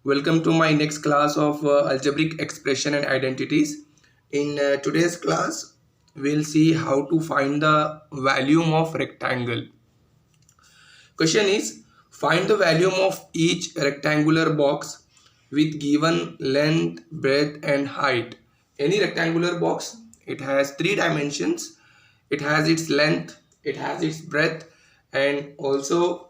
Welcome to my next class of algebraic expression and identities. In today's class, we'll see how to find the volume of rectangle. Question is, find the volume of each rectangular box with given length, breadth and height. Any rectangular box, it has three dimensions. It has its length, it has its breadth and also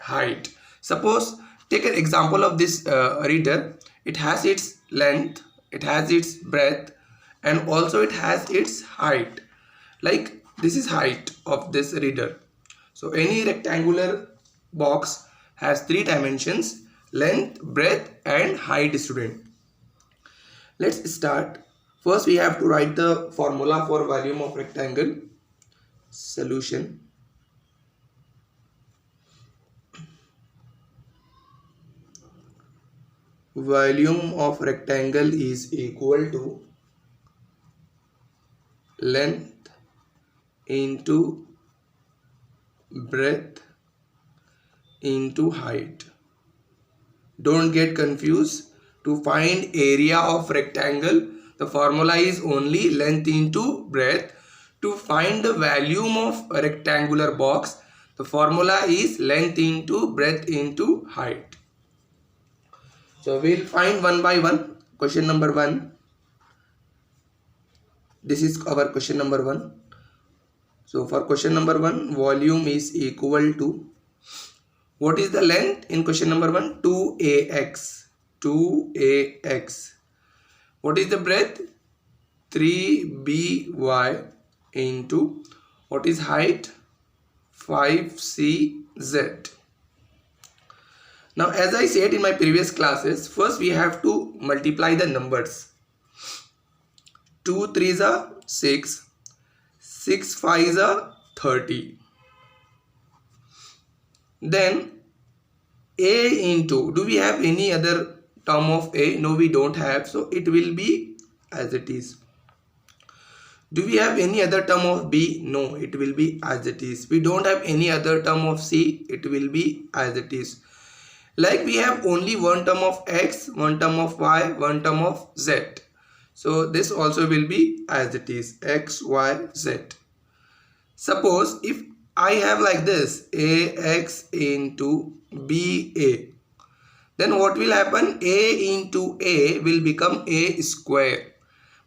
height. Suppose take an example of this reader. It has its length, it has its breadth and also it has its height. Like this is height of this reader. So any rectangular box has three dimensions: length, breadth and height, student. Let's start. First we have to write the formula for volume of rectangle. Solution. Volume of rectangle is equal to length into breadth into height. Don't get confused. To find area of rectangle, the formula is only length into breadth. To find the volume of a rectangular box, the formula is length into breadth into height. So we'll find one by one. Question number 1. This is our question number 1. So for question number 1, volume is equal to, what is the length in question number 1? 2ax. 2ax. What is the breadth? 3by into, what is height? 5cz. Now as I said in my previous classes, first we have to multiply the numbers. 2 3s are 6, 6 5s are 30. Then a into, do we have any other term of a? No, we don't have, so it will be as it is. Do we have any other term of b? No, it will be as it is. We don't have any other term of c, it will be as it is. Like we have only one term of x, one term of y, one term of z. So this also will be as it is, x, y, z. Suppose if I have like this, ax into ba, then what will happen? A into a will become a square.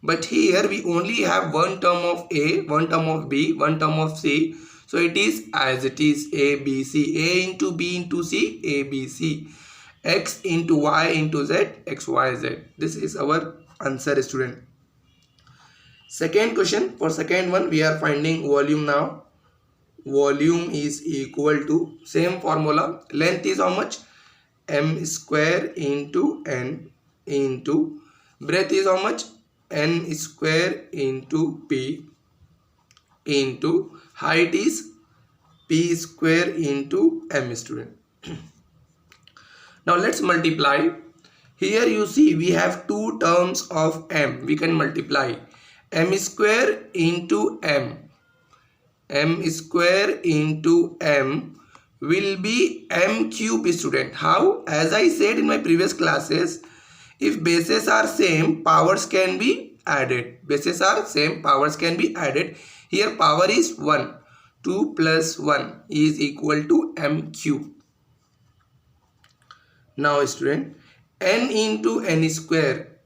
But here we only have one term of a, one term of b, one term of c. So it is as it is, a, b, c. A into b into c, a, b, c. X into y into z, x, y, z. This is our answer, student. Second question, for second one we are finding volume now. Volume is equal to, same formula, length is how much? M square into n into, breadth is how much? N square into p into, height is p square into m, student. Now let's multiply. Here you see we have two terms of m. We can multiply. M square into m. M square into m will be m cube, student. How? As I said in my previous classes, if bases are same, powers can be added. Bases are same, powers can be added. Here power is 1. 2 plus 1 is equal to m cube. Now student, n into n square,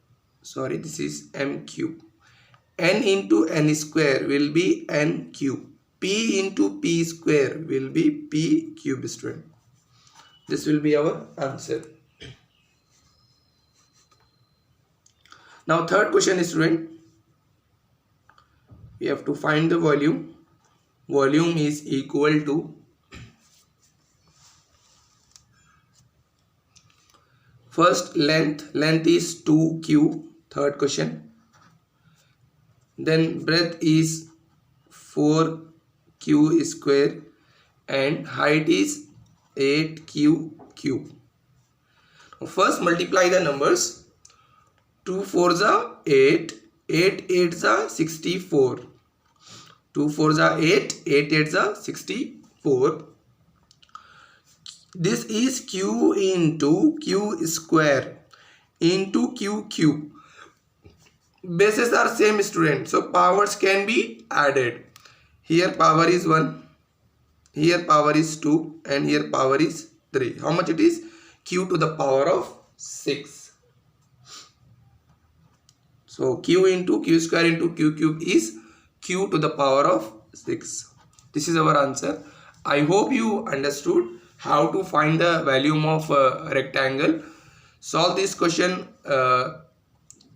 sorry, this is m cube. N into n square will be n cube. P into p square will be p cube, student. This will be our answer. Now third question, student, we have to find the volume. Volume is equal to, first length is 2q, third question. Then breadth is 4q square and height is 8q cube. First multiply the numbers. 2 4s are 8, 8 8s are 64. 2 4s are 8, 8 8s are 64. This is q into q square into q cube. Bases are same, student, so powers can be added. Here power is 1, here power is 2, and here power is 3. How much it is? Q to the power of 6. So q into q square into q cube is q to the power of 6. This is our answer. I hope you understood how to find the volume of rectangle. Solve this question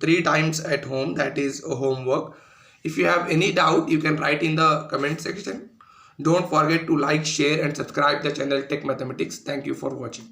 3 times at home, that is a homework. If you have any doubt, you can write in the comment section. Don't forget to like, share and subscribe the channel Tech Mathematics. Thank you for watching.